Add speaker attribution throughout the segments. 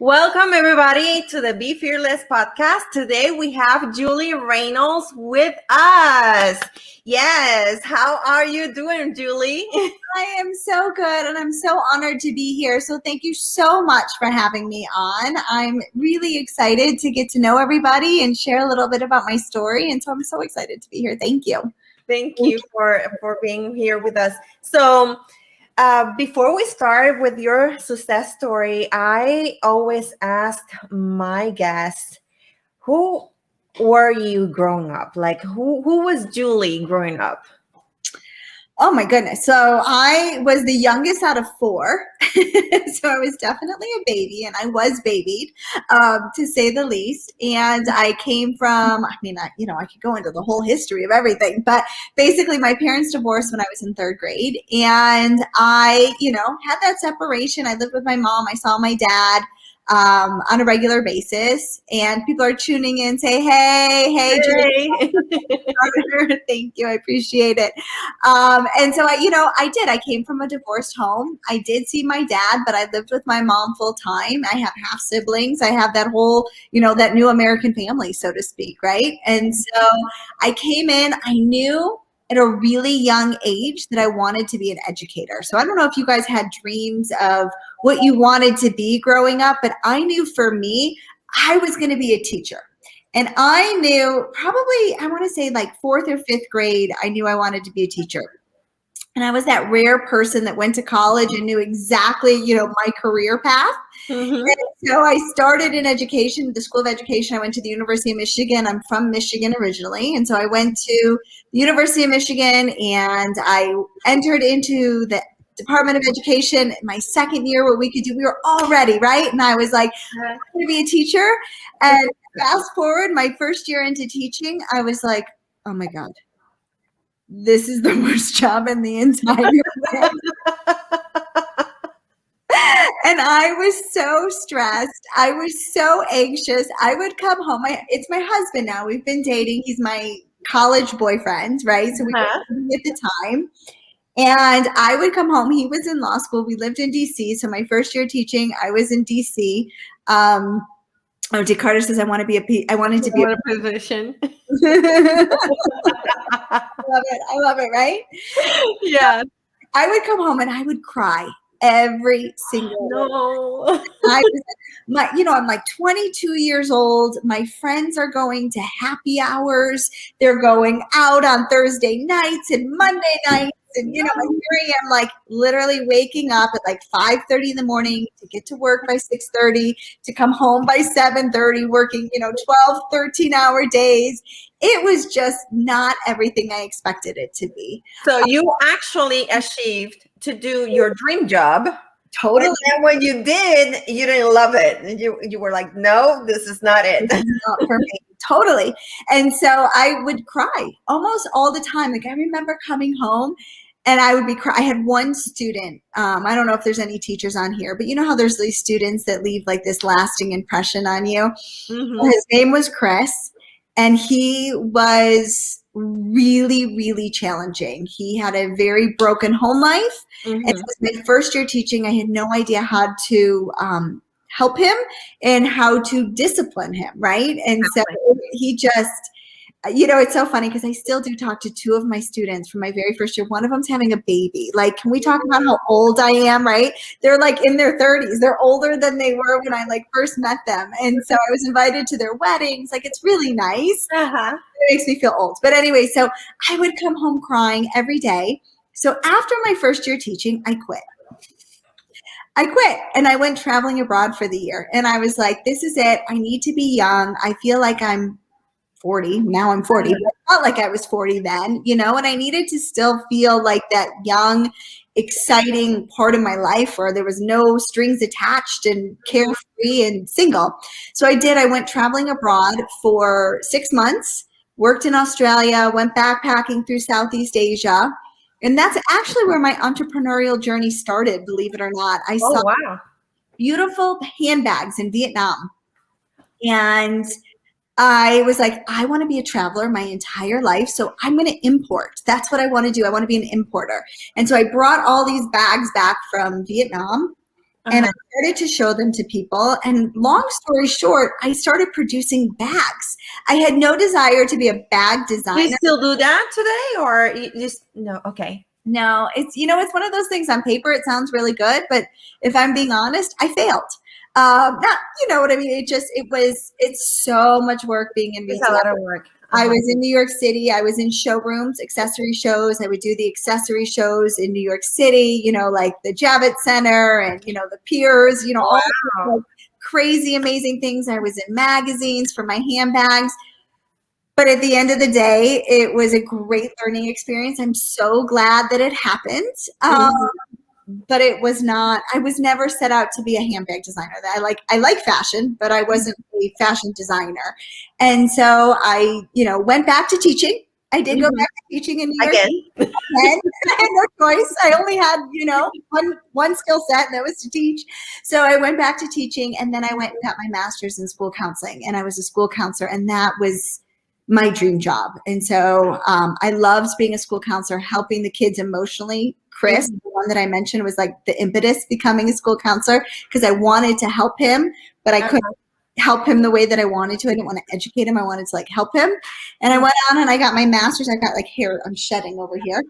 Speaker 1: Welcome, everybody, to the Be Fearless podcast. Today we have Julie Reynolds with us. Yes, how are you doing, Julie?
Speaker 2: I am so good, and I'm so honored to be here. So thank you so much for having me on. I'm really excited to get to know everybody and share a little bit about my story. And so I'm so excited to be here. Thank you.
Speaker 1: Thank you for being here with us. So before we start with your success story, I always ask my guests, who were you growing up? Like, who was Julie growing up?
Speaker 2: Oh my goodness. So I was the youngest out of four. So I was definitely a baby, and I was babied, to say the least. And I came from, I could go into the whole history of everything, but basically my parents divorced when I was in third grade. And I, had that separation. I lived with my mom. I saw my dad on a regular basis, and people are tuning in, say, hey, Julie. Thank you. I appreciate it. And so I came from a divorced home. I did see my dad, but I lived with my mom full time. I have half siblings. I have that whole, that new American family, so to speak. Right. And so I came in, I knew at a really young age that I wanted to be an educator. So I don't know if you guys had dreams of what you wanted to be growing up, but I knew for me, I was going to be a teacher. And I knew probably, I want to say like fourth or fifth grade, I knew I wanted to be a teacher. And I was that rare person that went to college and knew exactly, my career path. Mm-hmm. And so I started in education, the School of Education. I went to the University of Michigan. I'm from Michigan originally. And so I went to the University of Michigan, and I entered into the Department of Education. My second year, what we could do, we were all ready, right? And I was like, I'm going to be a teacher. And fast forward, my first year into teaching, I was like, oh my God, this is the worst job in the entire world. And I was so stressed. I was so anxious. I would come home. It's my husband now. We've been dating. He's my college boyfriend, right? So we were dating at the time. And I would come home. He was in law school. We lived in DC. So my first year teaching, I was in DC. Dick Carter says I wanted to be a
Speaker 1: physician.
Speaker 2: I love it, right?
Speaker 1: Yeah.
Speaker 2: I would come home and I would cry every single day. I'm like 22 years old. My friends are going to happy hours. They're going out on Thursday nights and Monday nights. And, here I am, like literally waking up at like 5:30 in the morning to get to work by 6:30, to come home by 7:30, working, 12, 13-hour days. It was just not everything I expected it to be.
Speaker 1: So you actually achieved to do your dream job.
Speaker 2: Totally.
Speaker 1: And then when you did, you didn't love it. You were like, no, this is not it.
Speaker 2: This is not for me. Totally. And so I would cry almost all the time. Like I remember coming home and I would be I had one student. I don't know if there's any teachers on here, but you know how there's these students that leave like this lasting impression on you. Mm-hmm. His name was Chris, and he was really, really challenging. He had a very broken home life. Mm-hmm. And it was my first year teaching. I had no idea how to help him and how to discipline him, right? And so he just, it's so funny because I still do talk to two of my students from my very first year. One of them's having a baby. Like, can we talk about how old I am, right? They're like in their 30s. They're older than they were when I like first met them. And so I was invited to their weddings. Like, it's really nice. Uh-huh. It makes me feel old. But anyway, so I would come home crying every day. So after my first year teaching, I quit and I went traveling abroad for the year. And I was like, this is it. I need to be young. I feel like I'm 40. Now I'm 40. But I felt like I was 40 then, and I needed to still feel like that young, exciting part of my life where there was no strings attached and carefree and single. So I did. I went traveling abroad for 6 months, worked in Australia, went backpacking through Southeast Asia. And that's actually where my entrepreneurial journey started, believe it or not. I saw beautiful handbags in Vietnam. And I was like, I want to be a traveler my entire life, so I'm going to import. That's what I want to do. I want to be an importer. And so I brought all these bags back from Vietnam, And I started to show them to people. And long story short, I started producing bags. I had no desire to be a bag
Speaker 1: Do you
Speaker 2: designer.
Speaker 1: still do that today, or you just no? Okay.
Speaker 2: No, it's, it's one of those things. On paper it sounds really good, but if I'm being honest, I failed. Not, you know what I mean? It's so much work being in
Speaker 1: It's a
Speaker 2: retail.
Speaker 1: lot of work.
Speaker 2: I was in New York City. I was in showrooms, accessory shows. I would do the accessory shows in New York City, like the Javits Center and, the Piers, all
Speaker 1: Wow.
Speaker 2: like crazy, amazing things. I was in magazines for my handbags. But at the end of the day, it was a great learning experience. I'm so glad that it happened. But it was not, I was never set out to be a handbag designer. I like fashion, but I wasn't a fashion designer. And so I, went back to teaching. I did go back to teaching in New York.
Speaker 1: Again.
Speaker 2: I had no choice. I only had, one skill set, and that was to teach. So I went back to teaching, and then I went and got my master's in school counseling, and I was a school counselor, and that was my dream job. And so I loved being a school counselor, helping the kids emotionally. Chris, the one that I mentioned, was like the impetus becoming a school counselor, because I wanted to help him, but I couldn't help him the way that I wanted to. I didn't want to educate him. I wanted to help him. And I went on and I got my master's. I got hair, I'm shedding over here.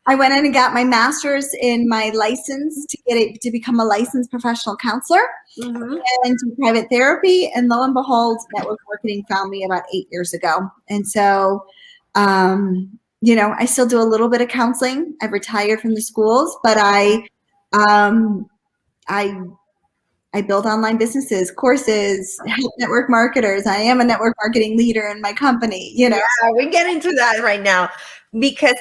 Speaker 2: I went in and got my master's in my license to become a licensed professional counselor and do private therapy. And lo and behold, network marketing found me about 8 years ago. And so, I still do a little bit of counseling. I've retired from the schools, but I build online businesses, courses, help network marketers. I am a network marketing leader in my company.
Speaker 1: Yeah, we get into that right now, because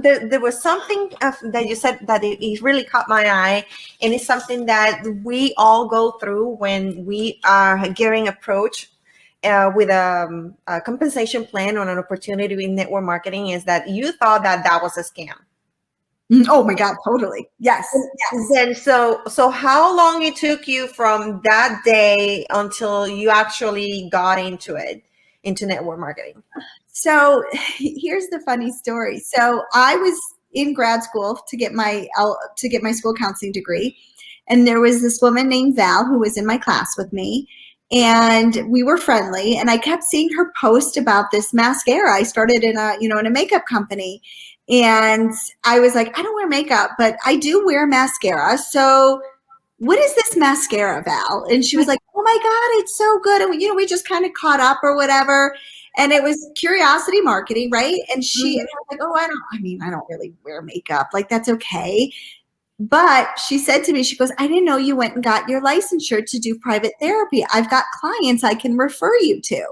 Speaker 1: there was something that you said that it really caught my eye, and it's something that we all go through when we are getting approached with a compensation plan on an opportunity in network marketing, is that you thought that was a scam.
Speaker 2: Oh my God, totally. Yes.
Speaker 1: Then so how long it took you from that day until you actually got into network marketing?
Speaker 2: So here's the funny story. So I was in grad school to get my school counseling degree, and there was this woman named Val who was in my class with me, and we were friendly, and I kept seeing her post about this mascara. I started in a makeup company, and I was like, I don't wear makeup, but I do wear mascara. So what is this mascara, Val? And she was like, oh my God, it's so good. And we just kind of caught up or whatever. And it was curiosity marketing, right? And and I was like, oh, I don't really wear makeup. That's okay. But she said to me, she goes, I didn't know you went and got your licensure to do private therapy. I've got clients I can refer you to.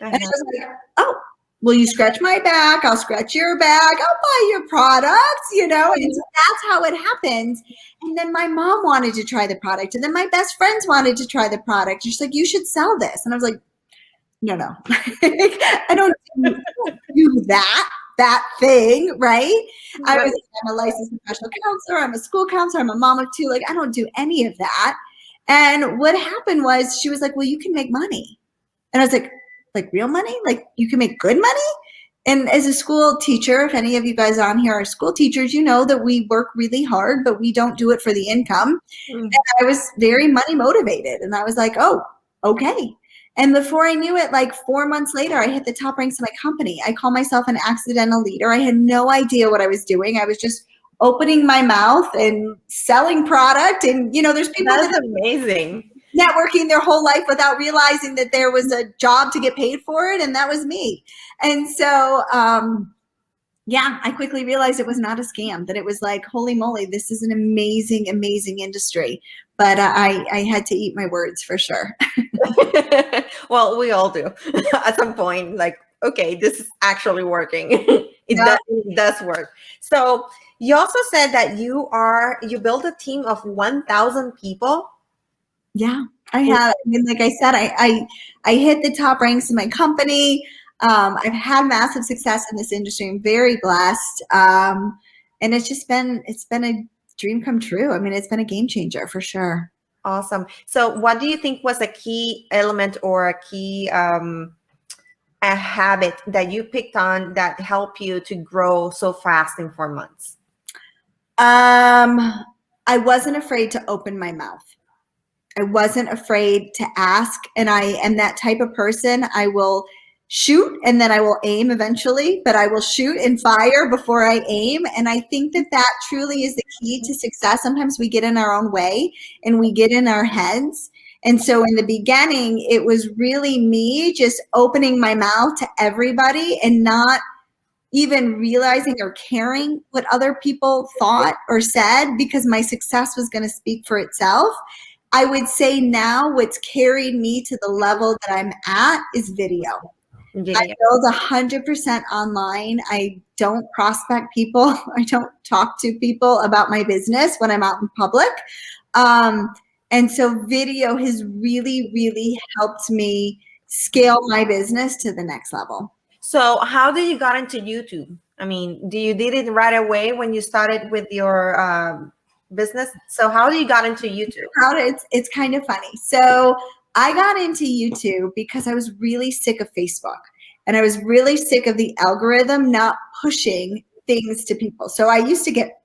Speaker 2: And I was like, oh, will you scratch my back? I'll scratch your back. I'll buy your products, And so that's how it happened. And then my mom wanted to try the product. And then my best friends wanted to try the product. She's like, you should sell this. And I was like, no. I don't do that thing, right? I'm a licensed professional counselor. I'm a school counselor. I'm a mom of two. I don't do any of that. And what happened was she was like, well, you can make money. And I was like real money? You can make good money? And as a school teacher, if any of you guys on here are school teachers, you know that we work really hard, but we don't do it for the income. And I was very money motivated. And I was like, oh, okay. And before I knew it, 4 months later, I hit the top ranks of my company. I call myself an accidental leader. I had no idea what I was doing. I was just opening my mouth and selling product. And, there's people
Speaker 1: that's amazing.
Speaker 2: Networking their whole life without realizing that there was a job to get paid for it. And that was me. And so, I quickly realized it was not a scam, that it was holy moly, this is an amazing, amazing industry. But I had to eat my words for sure.
Speaker 1: Well, we all do at some point, okay, this is actually working. It does work. So you also said that you build a team of 1,000 people.
Speaker 2: Yeah, I have. Like I said, I hit the top ranks in my company. I've had massive success in this industry. I'm very blessed. And it's been a dream come true. It's been a game changer for sure.
Speaker 1: Awesome. So what do you think was a key element or a key a habit that you picked on that helped you to grow so fast in 4 months?
Speaker 2: I wasn't afraid to open my mouth. I wasn't afraid to ask. And I am that type of person. I will shoot and then I will aim eventually, but I will shoot and fire before I aim. And I think that that truly is the key to success. Sometimes we get in our own way and we get in our heads. And so in the beginning, it was really me just opening my mouth to everybody and not even realizing or caring what other people thought or said, because my success was going to speak for itself. I would say now what's carried me to the level that I'm at is video. I build 100% online. I don't prospect people. I don't talk to people about my business when I'm out in public. And so video has really, really helped me scale my business to the next level.
Speaker 1: So how did you got into YouTube? I mean, did it right away when you started with your business? So how did you got into YouTube?
Speaker 2: It's kind of funny. So I got into YouTube because I was really sick of Facebook, and I was really sick of the algorithm not pushing things to people. So I used to get,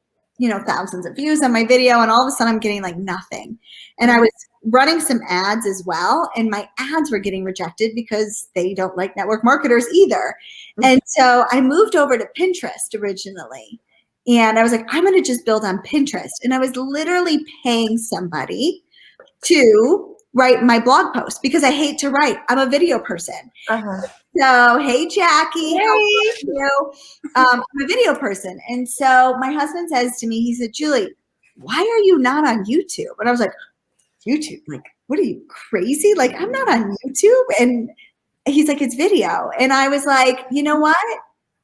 Speaker 2: thousands of views on my video, and all of a sudden I'm getting like nothing. And I was running some ads as well, and my ads were getting rejected because they don't like network marketers either. And so I moved over to Pinterest originally. And I was like, I'm going to just build on Pinterest. And I was literally paying somebody to write my blog post because I hate to write. I'm a video person. So, hey, Jackie,
Speaker 1: hey.
Speaker 2: How are you? I'm a video person. And so my husband says to me, he said, Julie, why are you not on YouTube? And I was like, YouTube? Like, what are you, crazy? Like, I'm not on YouTube. And he's like, it's video. And I was like, you know what?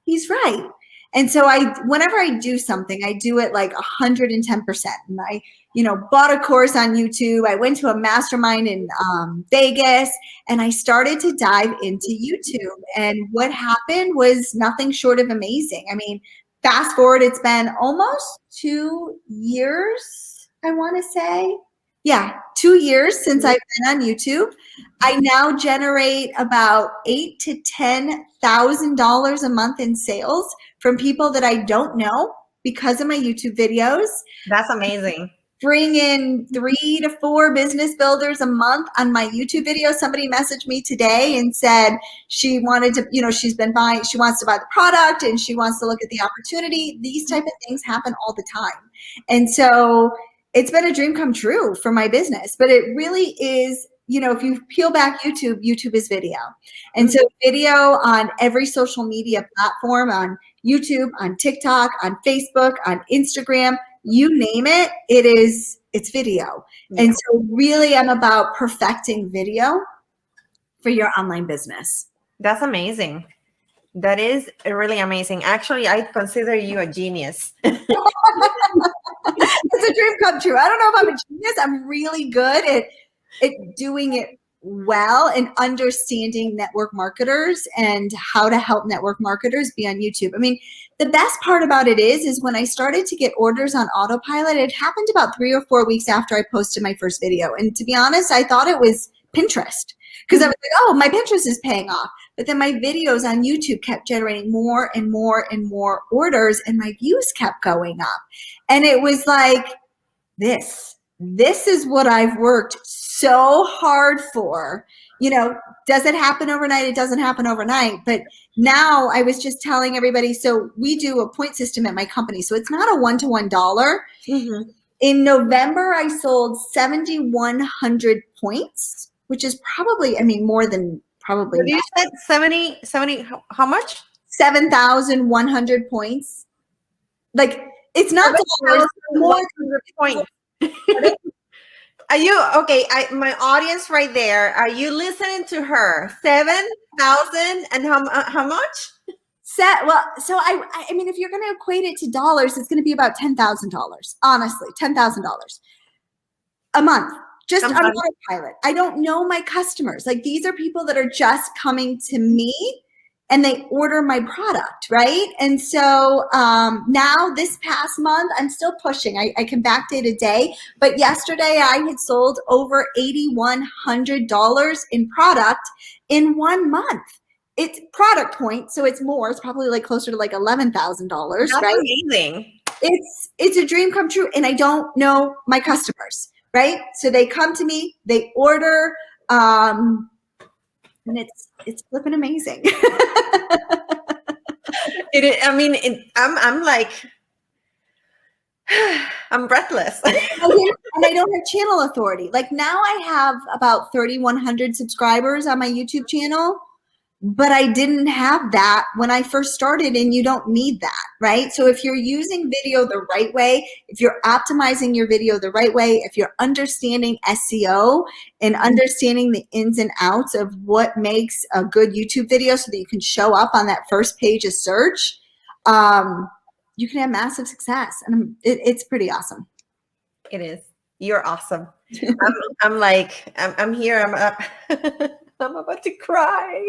Speaker 2: He's right. And so whenever I do something, I do it like 110%. And I, bought a course on YouTube. I went to a mastermind in Vegas, and I started to dive into YouTube. And what happened was nothing short of amazing. I mean, fast forward, it's been almost 2 years, I want to say. Yeah, 2 years since I've been on YouTube. I now generate about $8,000 to $10,000 a month in sales from people that I don't know because of my YouTube videos.
Speaker 1: That's amazing.
Speaker 2: Bring in 3 to 4 business builders a month on my YouTube video. Somebody messaged me today and said she wanted to, she's been buying, she wants to buy the product and she wants to look at the opportunity. These type of things happen all the time. And so it's been a dream come true for my business, but it really is, if you peel back YouTube is video. And so video on every social media platform, on YouTube, on TikTok, on Facebook, on Instagram, you name it, it's video. Yeah. And so really I'm about perfecting video for your online business.
Speaker 1: That's amazing. That is really amazing. Actually, I consider you a genius.
Speaker 2: It's a dream come true. I don't know if I'm a genius. I'm really good at doing it well and understanding network marketers and how to help network marketers be on YouTube. I mean, the best part about it is when I started to get orders on autopilot, it happened about 3 or 4 weeks after I posted my first video. And to be honest, I thought it was Pinterest because I was like, oh, my Pinterest is paying off. But then my videos on YouTube kept generating more and more and more orders, and my views kept going up. And it was like, this is what I've worked so hard for. Does it happen overnight? It doesn't happen overnight. But now I was just telling everybody, so we do a point system at my company. So it's not a one-to-one dollar. Mm-hmm. In November, I sold 7,100 points, which is probably, more than probably.
Speaker 1: You said 70, how much?
Speaker 2: 7,100 points. Like, it's not dollars, more
Speaker 1: 100 points. Are you okay? My audience right there. Are you listening to her? 7,000 and how much?
Speaker 2: So I mean, if you're going to equate it to dollars, it's going to be about $10,000. Honestly, $10,000 a month, just on autopilot. I don't know my customers. Like, these are people that are just coming to me and they order my product, right? And so now this past month, I'm still pushing. I can backdate a day, but yesterday I had sold over $8,100 in product in 1 month. It's product point, so it's more. It's probably like closer to like $11,000, right?
Speaker 1: Amazing.
Speaker 2: it's a dream come true, and I don't know my customers, right? So they come to me, they order, and it's flipping amazing.
Speaker 1: I mean, I'm like, I'm breathless.
Speaker 2: And I don't have channel authority. Like now I have about 3,100 subscribers on my YouTube channel, but I didn't have that when I first started, and you don't need that, right? So if you're using video the right way, if you're optimizing your video the right way, if you're understanding SEO and understanding the ins and outs of what makes a good YouTube video so that you can show up on that first page of search, you can have massive success, and it's pretty awesome.
Speaker 1: It is. You're awesome. I'm like, I'm here. I'm up. I'm about to cry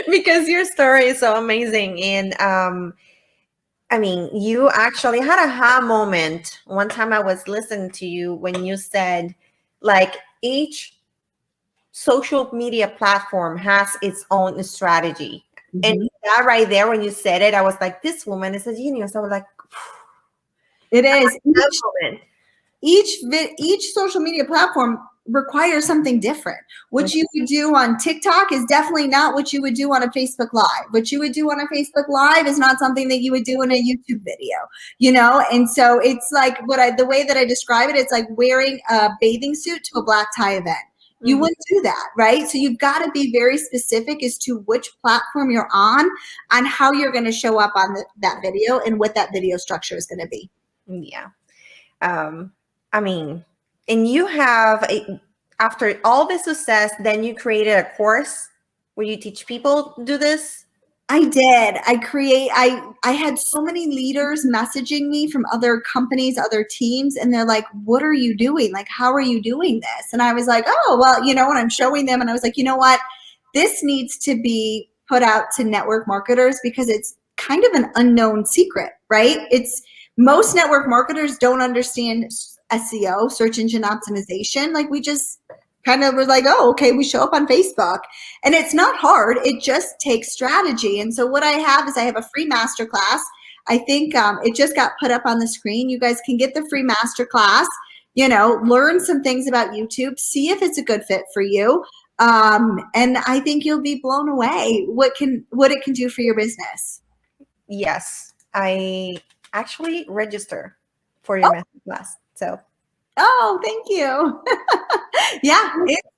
Speaker 1: because your story is so amazing. And I mean, you actually had a aha moment. One time I was listening to you when you said, like, each social media platform has its own strategy. And that right there, when you said it, I was like, this woman is a genius. I was like,
Speaker 2: it is. Each social media platform requires something different. What you would do on TikTok is definitely not what you would do on a Facebook Live. What you would do on a Facebook Live is not something that you would do in a YouTube video, you know? And so it's like the way that I describe it, it's like wearing a bathing suit to a black tie event. You wouldn't do that, right? So you've got to be very specific as to which platform you're on how you're going to show up on that video and what that video structure is going to be.
Speaker 1: Yeah. I mean, and you have, after all this success, then you created a course where you teach people to do this?
Speaker 2: I did. I had so many leaders messaging me from other companies, other teams, and they're like, what are you doing? Like, how are you doing this? And I was like, oh, well, you know, and I'm showing them, and I was like, you know what? This needs to be put out to network marketers because it's kind of an unknown secret, right? Most network marketers don't understand SEO, search engine optimization. Like we just kind of were like, oh, okay, we show up on Facebook. And it's not hard. It just takes strategy. And so what I have is I have a free masterclass. I think it just got put up on the screen. You guys can get the free masterclass, you know, learn some things about YouTube, see if it's a good fit for you. And I think you'll be blown away what it can do for your business.
Speaker 1: Yes, I actually register for your masterclass. So,
Speaker 2: oh, thank you. Yeah,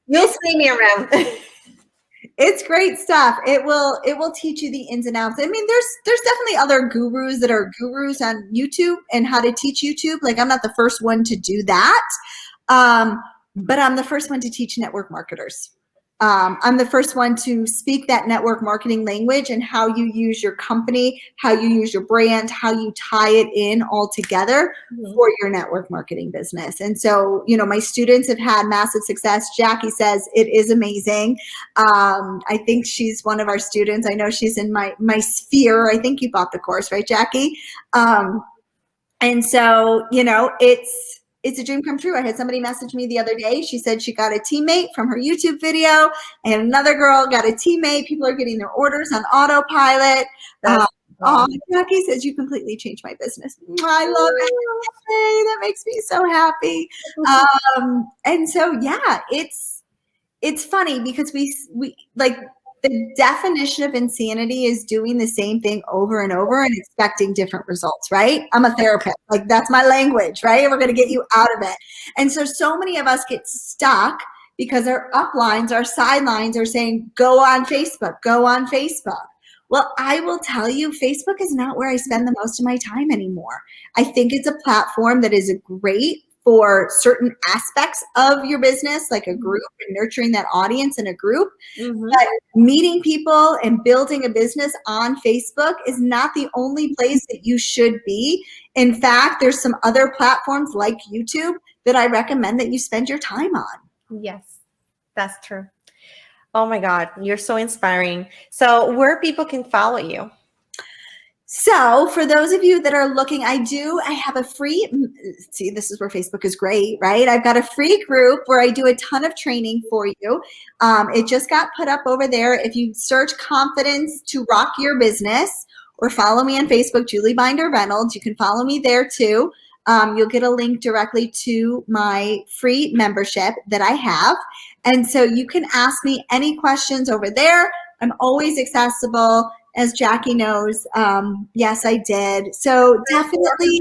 Speaker 1: you'll see me around.
Speaker 2: It's great stuff. It will teach you the ins and outs. I mean, there's definitely other gurus that are gurus on YouTube and how to teach YouTube. Like I'm not the first one to do that, but I'm the first one to teach network marketers. I'm the first one to speak that network marketing language and how you use your company, how you use your brand, how you tie it in all together for your network marketing business. And so, you know, my students have had massive success. Jackie says it is amazing. I think she's one of our students. I know she's in my sphere. I think you bought the course, right, Jackie? And so, you know, it's a dream come true. I had somebody message me the other day. She said she got a teammate from her YouTube video, and another girl got a teammate. People are getting their orders on autopilot. Jackie says you completely changed my business. I love it. Hey, that makes me so happy. And so, yeah, it's funny because we like the definition of insanity is doing the same thing over and over and expecting different results, right? I'm a therapist. Like that's my language, right? We're going to get you out of it. And so many of us get stuck because our uplines, our sidelines are saying, go on Facebook, go on Facebook. Well, I will tell you, Facebook is not where I spend the most of my time anymore. I think it's a platform that is great for certain aspects of your business, like a group and nurturing that audience in a group. But meeting people and building a business on Facebook is not the only place that you should be. In fact, there's some other platforms like YouTube that I recommend that you spend your time on.
Speaker 1: Yes, that's true. Oh my God, you're so inspiring. So where people can follow you?
Speaker 2: So for those of you that are looking, I have a free, see, this is where Facebook is great, right? I've got a free group where I do a ton of training for you. It just got put up over there. If you search Confidence to Rock Your Business, or follow me on Facebook, Julie Reynolds. You can follow me there too. You'll get a link directly to my free membership that I have. And so you can ask me any questions over there. I'm always accessible, as Jackie knows. Yes, I did. So definitely.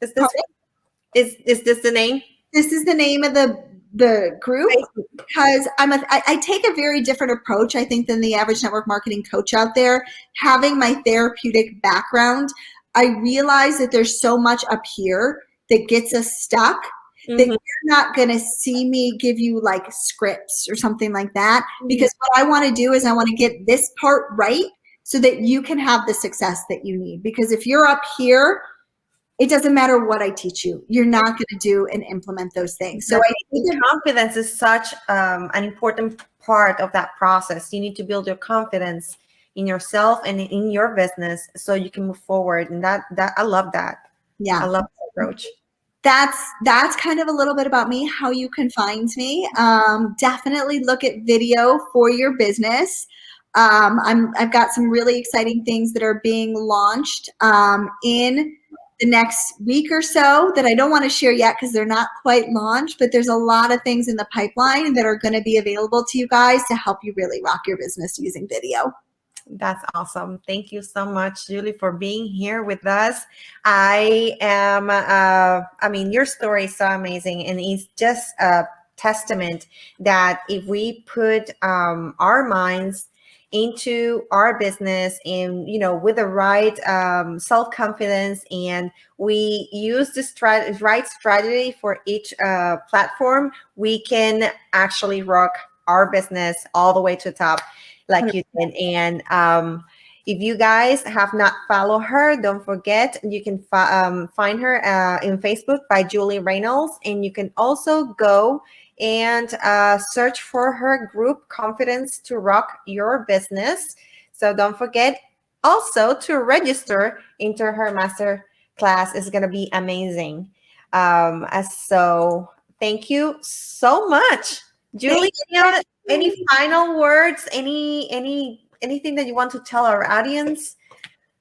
Speaker 1: Is this the name?
Speaker 2: This is the name of the group, because I take a very different approach, I think, than the average network marketing coach out there. Having my therapeutic background, I realize that there's so much up here that gets us stuck that you're not going to see me give you like scripts or something like that, because what I want to do is I want to get this part right so that you can have the success that you need. Because if you're up here, it doesn't matter what I teach you. You're not going to do and implement those things. So I think
Speaker 1: confidence is such an important part of that process. You need to build your confidence in yourself and in your business so you can move forward. And that I love that.
Speaker 2: Yeah,
Speaker 1: I love that approach.
Speaker 2: That's kind of a little bit about me, how you can find me. Definitely look at video for your business. I've got some really exciting things that are being launched in the next week or so that I don't want to share yet because they're not quite launched, but there's a lot of things in the pipeline that are going to be available to you guys to help you really rock your business using video.
Speaker 1: That's awesome. Thank you so much, Julie, for being here with us. I mean, your story is so amazing, and it's just a testament that if we put our minds into our business and, you know, with the right self-confidence, and we use the right strategy for each platform, we can actually rock our business all the way to the top, like you did. And if you guys have not followed her, don't forget, you can find her in Facebook by Julie Reynolds, and you can also go and search for her group, Confidence to Rock Your Business. So don't forget also to register into her master class. It's going to be amazing. So thank you so much, Julie. Any final words? Anything that you want to tell our audience?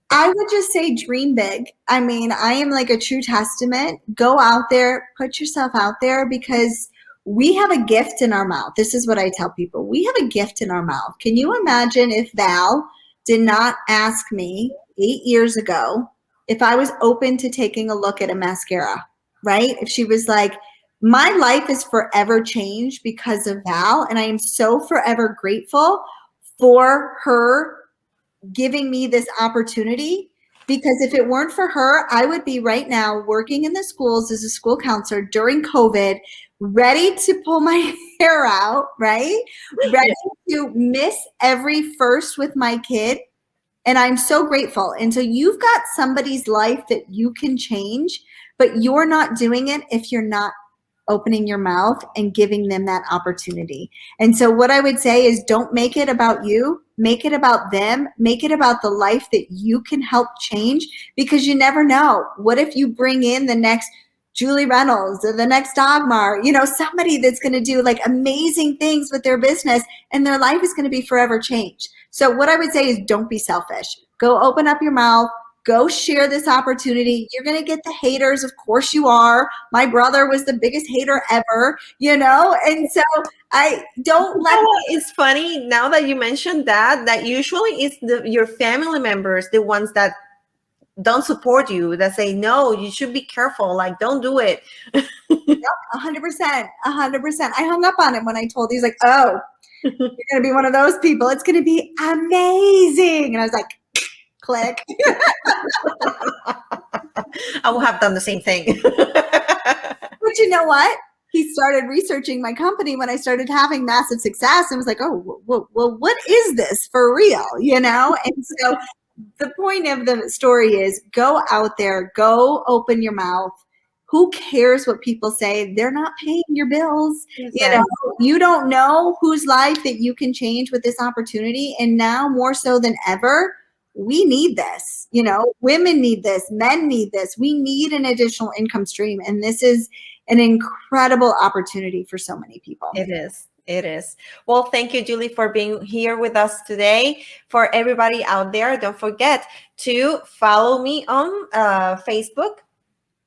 Speaker 2: I would just say dream big. I mean, I am like a true testament. Go out there, put yourself out there, because we have a gift in our mouth. This is what I tell people. We have a gift in our mouth. Can you imagine if Val did not ask me 8 years ago if I was open to taking a look at a mascara, right? If she was like, my life is forever changed because of Val, and I am so forever grateful for her giving me this opportunity, because if it weren't for her, I would be right now working in the schools as a school counselor during COVID, ready to pull my hair out, right? Ready to miss every first with my kid. And I'm so grateful. And so you've got somebody's life that you can change, but you're not doing it if you're not opening your mouth and giving them that opportunity. And so what I would say is, don't make it about you, make it about them, make it about the life that you can help change, because you never know. What if you bring in the next Julie Reynolds or the next Dagmar, you know, somebody that's going to do like amazing things with their business, and their life is going to be forever changed. So what I would say is, don't be selfish. Go open up your mouth. Go share this opportunity. You're going to get the haters. Of course you are. My brother was the biggest hater ever, you know? And so I don't let...
Speaker 1: It's funny now that you mentioned that usually it's your family members, the ones that don't support you, that say, no, you should be careful. Like, don't do it.
Speaker 2: Yep, 100%. 100%. I hung up on him when I told him. He's like, oh, you're going to be one of those people. It's going to be amazing. And I was like, click.
Speaker 1: I will have done the same thing.
Speaker 2: But you know what? He started researching my company when I started having massive success, and was like, oh, well, what is this for real? You know? And so the point of the story is, go out there, go open your mouth. Who cares what people say? They're not paying your bills. Exactly. You know, you don't know whose life that you can change with this opportunity. And now more so than ever, we need this. You know, women need this, men need this. We need an additional income stream. And this is an incredible opportunity for so many people.
Speaker 1: It is. It is. Well, thank you, Julie, for being here with us today. For everybody out there, don't forget to follow me on Facebook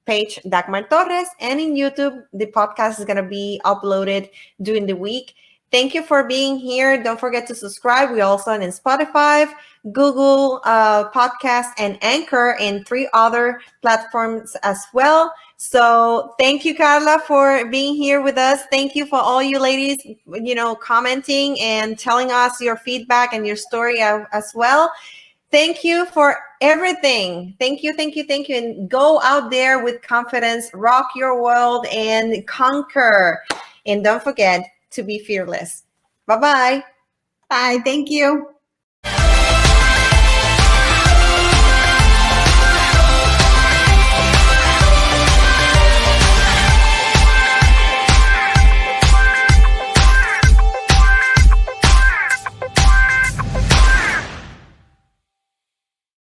Speaker 1: page, Dagmar Torres, and in YouTube, the podcast is going to be uploaded during the week. Thank you for being here. Don't forget to subscribe. We're also on Spotify, Google Podcast, and Anchor, and 3 other platforms as well. So thank you, Carla, for being here with us. Thank you for all you ladies, commenting and telling us your feedback and your story as well. Thank you for everything. Thank you, thank you, thank you. And go out there with confidence, rock your world, and conquer. And don't forget to be fearless. Bye-bye.
Speaker 2: Bye. Thank you.